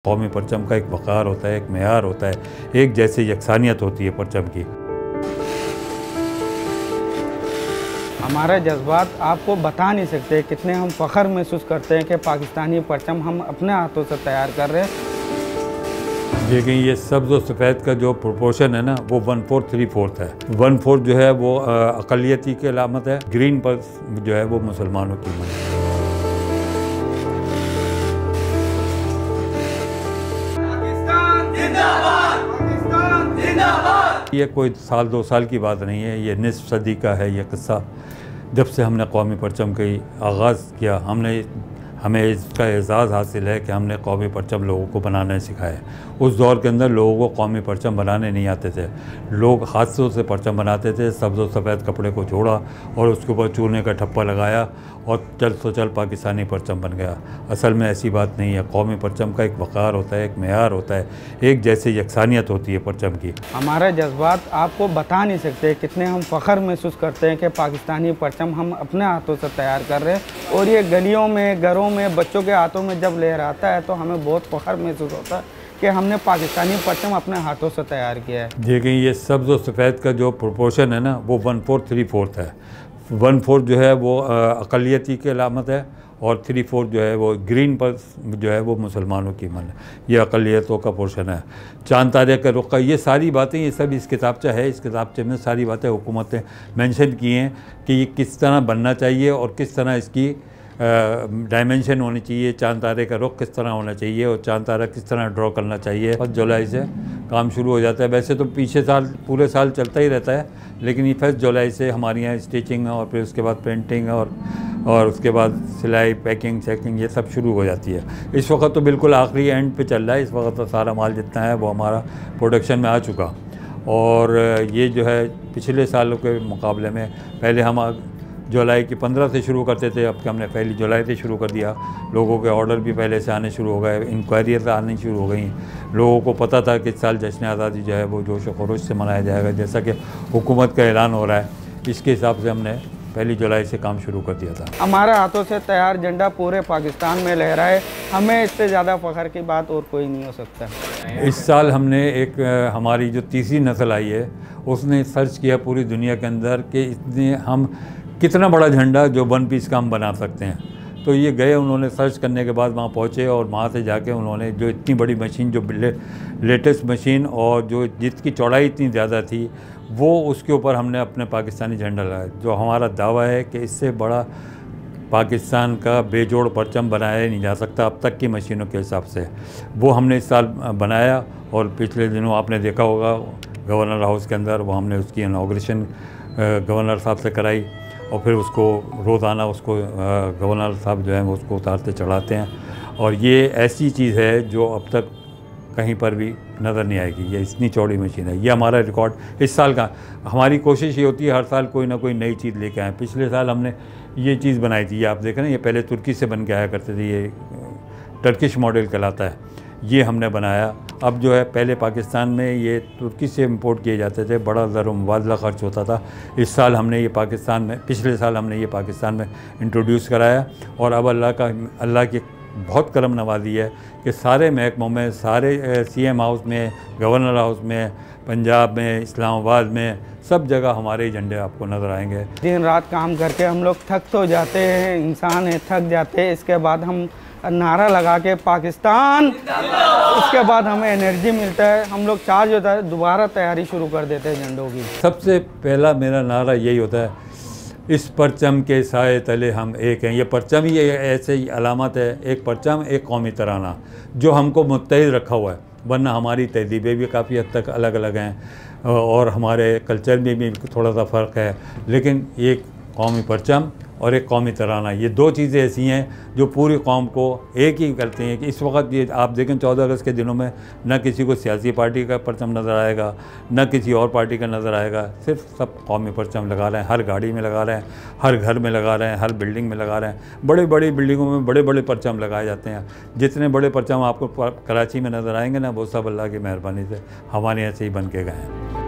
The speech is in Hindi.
कौमी परचम का एक वक़ार होता है, एक मेयार होता है, एक जैसे यकसानियत होती है परचम की। हमारे जज्बात आपको बता नहीं सकते कितने हम फ़ख्र महसूस करते हैं कि पाकिस्तानी परचम हम अपने हाथों से तैयार कर रहे हैं। लेकिन ये सब्ज़ और सफ़ेद का जो प्रोपोर्शन है ना, वो 1/4 3/4 है। 1/4 जो है वो अक़लियती की अलामत है, ग्रीन पर जो है वो मुसलमानों की मन है। ये कोई साल 2 साल की बात नहीं है, ये निस्फ़ सदी का है ये किस्सा। जब से हमने कौमी परचम का आगाज़ किया, हमें इसका एज़ाज़ हासिल है कि हमने कौमी परचम लोगों को बनाना सिखाया। उस दौर के अंदर लोगों को कौमी परचम बनाने नहीं आते थे। लोग हाथों से परचम बनाते थे, सब्ज़ और सफ़ेद कपड़े को जोड़ा और उसके ऊपर चूने का ठप्पा लगाया और चल पाकिस्तानी परचम बन गया। असल में ऐसी बात नहीं है। कौमी परचम का एक वक़ार होता है, एक मेयार होता है, एक जैसे यकसानियत होती है परचम की। हमारे जज्बात आपको बता नहीं सकते कितने हम फ़ख्र महसूस करते हैं कि पाकिस्तानी परचम हम अपने हाथों से तैयार कर रहे हैं। और ये गलियों में, घरों में, बच्चों के हाथों में जब लहराता है तो हमें बहुत फ़ख्र महसूस होता है कि हमने पाकिस्तानी परचम अपने हाथों से तैयार किया है। देखिए, ये सब्ज़ और सफ़ेद का जो प्रोपोर्शन है ना, वो 1/4 3/4 है। 1/4 जो है वो अक़लियती की अलामत है और 3/4 जो है वो ग्रीन पर जो है वो मुसलमानों की मन है। ये अक़लियतों का पोर्शन है। चांद तारे का रुख का, ये सारी बातें, ये सब इस किताबचा है। इस किताबचे में सारी बातें हुकूमत ने मेंशन की हैं कि ये किस तरह बनना चाहिए और किस तरह इसकी डायमेंशन होनी चाहिए, चांद तारे का रुख किस तरह होना चाहिए और चांद तारा किस तरह ड्रॉ करना चाहिए। 1 जुलाई से काम शुरू हो जाता है। वैसे तो पीछे साल पूरे साल चलता ही रहता है, लेकिन ये 1 जुलाई से हमारे यहाँ स्टिचिंग और फिर उसके बाद पेंटिंग और उसके बाद सिलाई, पैकिंग, चेकिंग, ये सब शुरू हो जाती है। इस वक्त तो बिल्कुल आखिरी एंड पे चल रहा है। इस वक्त तो सारा माल जितना है वो हमारा प्रोडक्शन में आ चुका। और ये जो है पिछले सालों के मुकाबले में पहले हम जुलाई की 15 से शुरू करते थे, अब हमने 1 जुलाई से शुरू कर दिया। लोगों के ऑर्डर भी पहले से आने शुरू हो गए, इंक्वायरीज आनी शुरू हो गई। लोगों को पता था कि इस साल जश्न आज़ादी जो है वो जोश व खरोश से मनाया जाएगा, जैसा कि हुकूमत का ऐलान हो रहा है। इसके हिसाब से हमने 1 जुलाई से काम शुरू कर दिया था। हमारे हाथों से तैयार झंडा पूरे पाकिस्तान में लहराए, हमें इससे ज़्यादा फ़ख्र की बात और कोई नहीं हो सकता। इस साल हमने हमारी जो तीसरी नस्ल आई है, उसने सर्च किया पूरी दुनिया के अंदर कि इतने हम कितना बड़ा झंडा जो 1 पीस का हम बना सकते हैं। तो ये गए, उन्होंने सर्च करने के बाद वहाँ पहुँचे और वहाँ से जाके उन्होंने जो इतनी बड़ी मशीन, जो लेटेस्ट मशीन और जो जिसकी चौड़ाई इतनी ज़्यादा थी, वो उसके ऊपर हमने अपने पाकिस्तानी झंडा लगाया। जो हमारा दावा है कि इससे बड़ा पाकिस्तान का बेजोड़ परचम बनाया नहीं जा सकता अब तक की मशीनों के हिसाब से। वो हमने इस साल बनाया और पिछले दिनों आपने देखा होगा गवर्नर हाउस के अंदर वो हमने उसकी इनॉग्रेशन गवर्नर साहब से कराई और फिर उसको रोज़ाना उसको गवर्नर साहब जो है वो उसको उतारते चढ़ाते हैं। और ये ऐसी चीज़ है जो अब तक कहीं पर भी नज़र नहीं आएगी। ये इतनी चौड़ी मशीन है। ये हमारा रिकॉर्ड इस साल का। हमारी कोशिश ये होती है हर साल कोई ना कोई नई चीज़ लेके आएँ। पिछले साल हमने ये चीज़ बनाई थी, ये आप देख रहे हैं, ये पहले तुर्की से बन के आया करते थे, ये टर्किश मॉडल कहलाता है। ये हमने बनाया। अब जो है पहले पाकिस्तान में ये तुर्की से इंपोर्ट किए जाते थे, बड़ा ज़र मुबादला ख़र्च होता था। इस साल हमने ये पाकिस्तान में, पिछले साल हमने ये पाकिस्तान में इंट्रोड्यूस कराया। और अब अल्लाह की बहुत करम नवाजी है कि सारे महकमों में, सारे CM हाउस में, गवर्नर हाउस में, पंजाब में, इस्लामाबाद में, सब जगह हमारे झंडे आपको नज़र आएंगे। दिन रात काम करके हम लोग थक तो जाते हैं, इंसान है, थक जाते हैं। इसके बाद हम नारा लगा के पाकिस्तान, उसके बाद हमें एनर्जी मिलता है, हम लोग चार्ज होता है, दोबारा तैयारी शुरू कर देते हैं झंडों की। सबसे पहला मेरा नारा यही होता है, इस परचम के साए तले हम एक हैं। ये परचम ही ऐसे ही अलामत है, एक परचम, एक कौमी तराना, जो हमको मुत्तहिद रखा हुआ है। वरना हमारी तहज़ीबें भी काफ़ी हद तक अलग अलग हैं और हमारे कल्चर में भी थोड़ा सा फ़र्क है, लेकिन एक कौमी परचम और एक कौमी तराना, ये 2 चीज़ें ऐसी हैं जो पूरी कौम को एक ही करती हैं। कि इस वक्त ये आप देखें 14 अगस्त के दिनों में न किसी को सियासी पार्टी का परचम नज़र आएगा, न किसी और पार्टी का नज़र आएगा, सिर्फ सब कौमी परचम लगा रहे हैं। हर गाड़ी में लगा रहे हैं, हर घर में लगा रहे हैं, हर बिल्डिंग में लगा रहे हैं। बड़ी बड़ी बिल्डिंगों में बड़े बड़े परचम लगाए जाते हैं। जितने बड़े परचम आपको कराची में नज़र आएंगे ना, वो सब अल्लाह की मेहरबानी से हमारे यहाँ से ही बन के गए हैं।